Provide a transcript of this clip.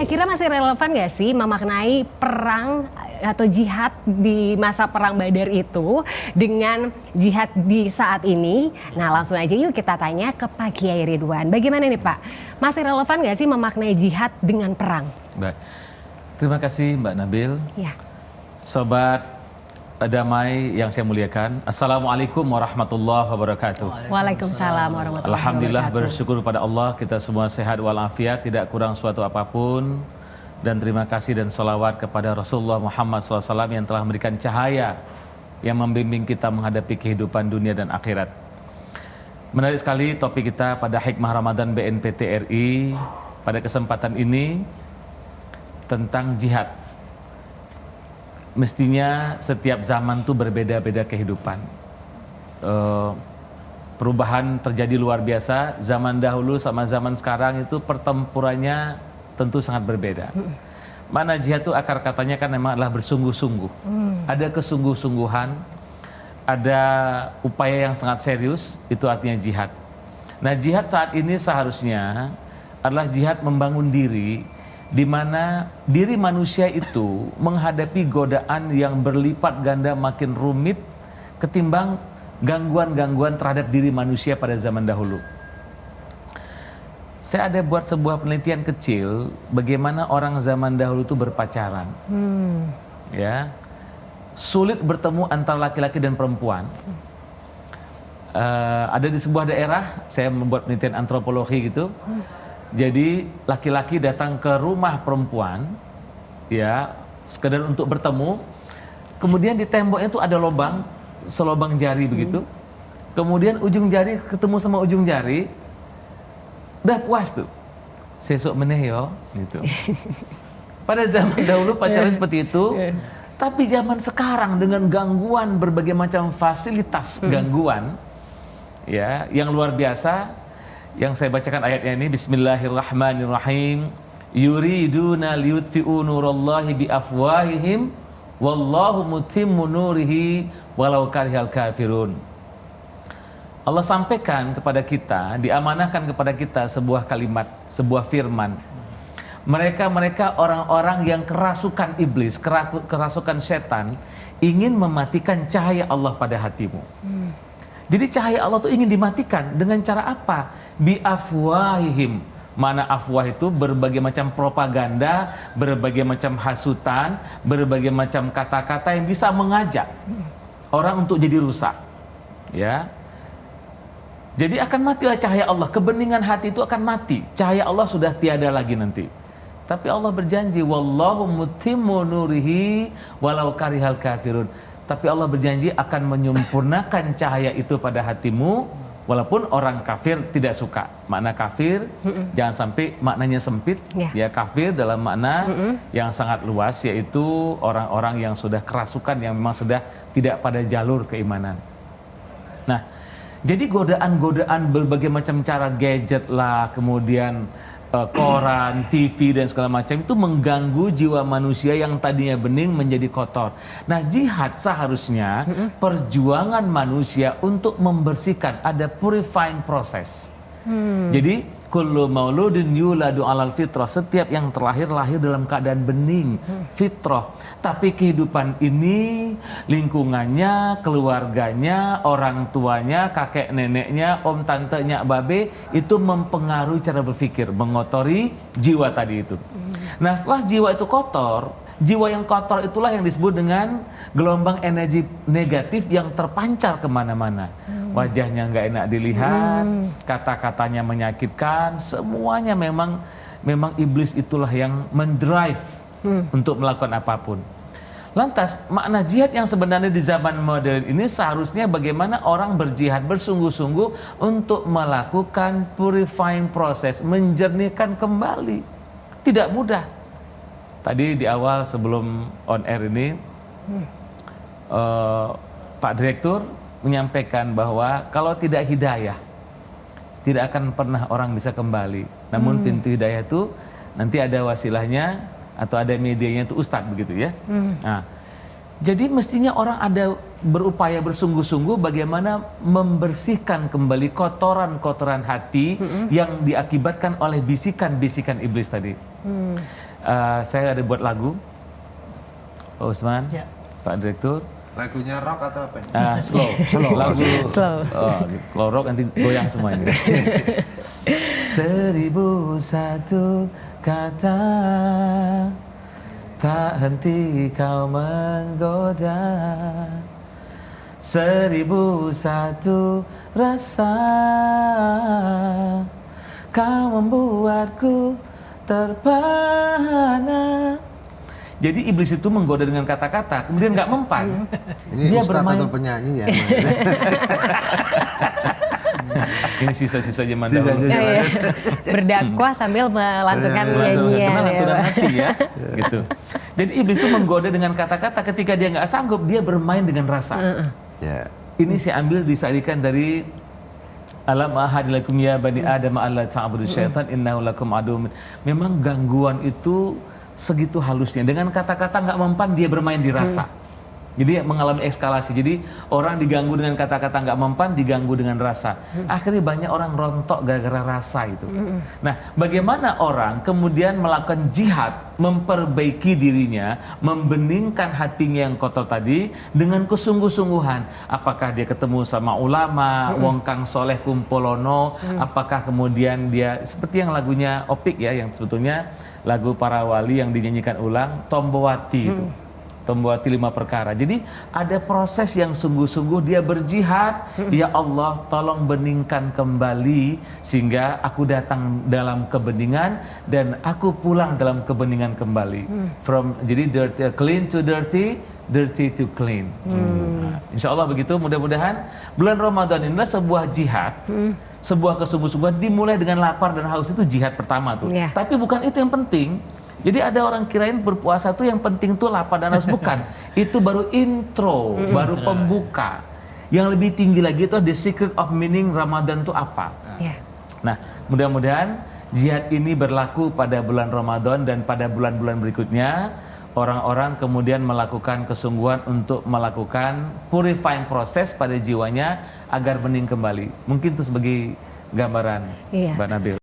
Kira-kira masih relevan nggak sih memaknai perang atau jihad di masa perang Badar itu dengan jihad di saat ini? Nah langsung aja yuk kita tanya ke Pak Kiai Ridwan. Bagaimana nih Pak? Masih relevan nggak sih memaknai jihad dengan perang? Baik, terima kasih Mbak Nabil. Ya. Sobat damai yang saya muliakan, Assalamualaikum warahmatullahi wabarakatuh. Waalaikumsalam warahmatullahi wabarakatuh. Alhamdulillah, bersyukur pada Allah kita semua sehat walafiat, tidak kurang suatu apapun. Dan terima kasih dan salawat kepada Rasulullah Muhammad SAW yang telah memberikan cahaya yang membimbing kita menghadapi kehidupan dunia dan akhirat. Menarik sekali topik kita pada Hikmah Ramadan BNPT RI pada kesempatan ini tentang jihad. Mestinya setiap zaman itu berbeda-beda kehidupan. Perubahan terjadi luar biasa. Zaman dahulu sama zaman sekarang itu pertempurannya tentu sangat berbeda. Mana jihad itu akar katanya kan memang adalah bersungguh-sungguh. Ada kesungguh-sungguhan, ada upaya yang sangat serius, itu artinya jihad. Nah jihad saat ini seharusnya adalah jihad membangun diri, di mana diri manusia itu menghadapi godaan yang berlipat ganda makin rumit ketimbang gangguan-gangguan terhadap diri manusia pada zaman dahulu. Saya ada buat sebuah penelitian kecil bagaimana orang zaman dahulu itu berpacaran. Ya, sulit bertemu antara laki-laki dan perempuan. Ada di sebuah daerah, saya membuat penelitian antropologi gitu. Jadi laki-laki datang ke rumah perempuan, ya, sekedar untuk bertemu. Kemudian di temboknya itu ada lubang, selobang jari begitu. Kemudian ujung jari ketemu sama ujung jari, udah puas tuh. Sesuk meneh yo, gitu. Pada zaman dahulu pacaran seperti itu. Tapi zaman sekarang dengan gangguan berbagai macam fasilitas gangguan, ya, yang luar biasa. Yang saya bacakan ayatnya ini, Bismillahirrahmanirrahim. Yuriduna liyutfi'u nurallahi biafwahihim wallahu mutimmu nurihi walau karihal kafirun. Allah sampaikan kepada kita, diamanahkan kepada kita sebuah kalimat, sebuah firman. Mereka orang-orang yang kerasukan iblis, kerasukan setan, ingin mematikan cahaya Allah pada hatimu. Jadi cahaya Allah itu ingin dimatikan dengan cara apa? Biafwahihim. Mana afwah itu berbagai macam propaganda, berbagai macam hasutan, berbagai macam kata-kata yang bisa mengajak orang untuk jadi rusak. Ya. Jadi akan matilah cahaya Allah, kebeningan hati itu akan mati. Cahaya Allah sudah tiada lagi nanti. Tapi Allah berjanji, wallahu mutimmu nurihi walau karihal kafirun. Tapi Allah berjanji akan menyempurnakan cahaya itu pada hatimu walaupun orang kafir tidak suka. Makna kafir jangan sampai maknanya sempit, ya kafir dalam makna yang sangat luas, yaitu orang-orang yang sudah kerasukan, yang memang sudah tidak pada jalur keimanan. Nah, jadi godaan-godaan berbagai macam cara, gadget lah, kemudian koran, TV dan segala macam itu mengganggu jiwa manusia yang tadinya bening menjadi kotor. Nah jihad seharusnya perjuangan manusia untuk membersihkan, ada purifying process. Jadi kullu mauludin yuladu alal fitrah, setiap yang terlahir lahir dalam keadaan bening, fitrah. Tapi kehidupan ini, lingkungannya, keluarganya, orang tuanya, kakek neneknya, om tantenya, babe, itu mempengaruhi cara berpikir, mengotori jiwa tadi itu. Nah setelah jiwa itu kotor, jiwa yang kotor itulah yang disebut dengan gelombang energi negatif yang terpancar kemana-mana. Wajahnya nggak enak dilihat, kata-katanya menyakitkan, semuanya memang iblis itulah yang mendrive untuk melakukan apapun. Lantas makna jihad yang sebenarnya di zaman modern ini seharusnya bagaimana orang berjihad bersungguh-sungguh untuk melakukan purifying process, menjernihkan kembali. Tidak mudah. Tadi di awal sebelum on air ini Pak Direktur menyampaikan bahwa kalau tidak hidayah, tidak akan pernah orang bisa kembali. Namun pintu hidayah itu nanti ada wasilahnya atau ada medianya itu ustadz begitu ya. Nah, Jadi mestinya orang ada berupaya bersungguh-sungguh bagaimana membersihkan kembali kotoran-kotoran hati yang diakibatkan oleh bisikan-bisikan iblis tadi. Saya ada buat lagu, Pak Usman, Ya. Pak Direktur. Lagunya rock atau apa? Slow, lagu slow rock nanti goyang semua ini. 1001 kata tak henti kau menggoda, 1001 rasa kau membuatku terpana. Jadi iblis itu menggoda dengan kata-kata, kemudian nggak mempan. Ini Dia ustadz bermain. atau penyanyi ya? Ini sisa-sisa zaman Sisa-sisa. dahulu. Iya. Berdakwah sambil melantunkan nyanyian. Karena ya, lantunan Pak. hati ya, gitu. Jadi iblis itu menggoda dengan kata-kata, ketika dia nggak sanggup, dia bermain dengan rasa. Ya. Ini saya ambil disadikan dari Alam ahadilakum ya bani Adam alla ta'budu syaitan innahu lakum aduwwun. Memang gangguan itu segitu halusnya. Dengan kata-kata nggak mempan, dia bermain di rasa. Jadi mengalami eskalasi. Jadi orang diganggu dengan kata-kata nggak mempan, diganggu dengan rasa. Akhirnya banyak orang rontok gara-gara rasa itu. Nah, bagaimana orang kemudian melakukan jihad, memperbaiki dirinya, membeningkan hatinya yang kotor tadi dengan kesungguh-sungguhan. Apakah dia ketemu sama ulama, wong kang soleh kumpolono, apakah kemudian dia seperti yang lagunya Opik ya, yang sebetulnya lagu para wali yang dinyanyikan ulang, Tombowati itu. Tombowati 5 perkara. Jadi ada proses yang sungguh-sungguh dia berjihad. Ya Allah, tolong beningkan kembali sehingga aku datang dalam kebeningan dan aku pulang dalam kebeningan kembali. Jadi dirty, clean to dirty, dirty to clean. Nah, insya Allah begitu. Mudah-mudahan bulan Ramadan inilah sebuah jihad, sebuah kesungguh-sungguhan dimulai dengan lapar dan haus, itu jihad pertama tuh. Yeah. Tapi bukan itu yang penting. Jadi ada orang kirain berpuasa tuh yang penting tuh lapar dan haus, bukan. Itu baru intro, baru pembuka. Yang lebih tinggi lagi itu the secret of meaning Ramadan itu apa. Ya. Nah, mudah-mudahan jihad ini berlaku pada bulan Ramadan dan pada bulan-bulan berikutnya. Orang-orang kemudian melakukan kesungguhan untuk melakukan purifying proses pada jiwanya agar bening kembali. Mungkin itu sebagai gambaran, Iya. Mbak Nabil.